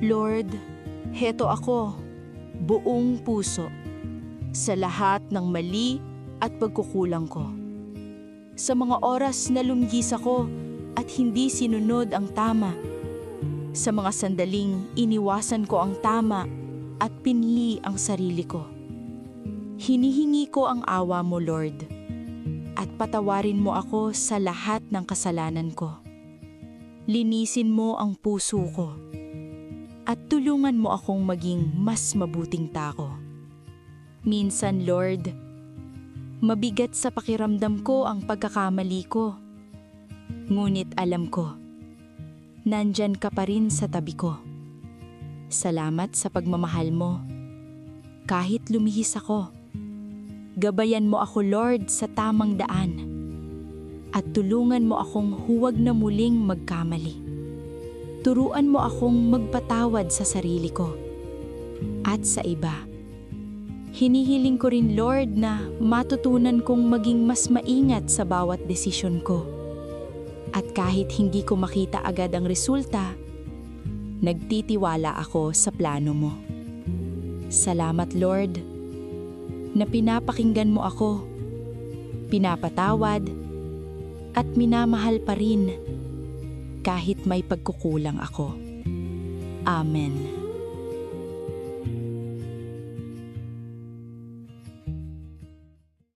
Lord, heto ako, buong puso, sa lahat ng mali at pagkukulang ko. Sa mga oras na lumgis ako at hindi sinunod ang tama. Sa mga sandaling iniwasan ko ang tama at pinili ang sarili ko. Hinihingi ko ang awa mo, Lord, at patawarin mo ako sa lahat ng kasalanan ko. Linisin mo ang puso ko at tulungan mo akong maging mas mabuting tao. Minsan, Lord, mabigat sa pakiramdam ko ang pagkakamali ko. Ngunit alam ko, nandyan ka pa rin sa tabi ko. Salamat sa pagmamahal mo. Kahit lumihis ako, gabayan mo ako, Lord, sa tamang daan. At tulungan mo akong huwag na muling magkamali. Turuan mo akong magpatawad sa sarili ko at sa iba. Hinihiling ko rin, Lord, na matutunan kong maging mas maingat sa bawat desisyon ko. At kahit hindi ko makita agad ang resulta, nagtitiwala ako sa plano mo. Salamat, Lord, na pinapakinggan mo ako, pinapatawad, at minamahal pa rin kahit may pagkukulang ako. Amen.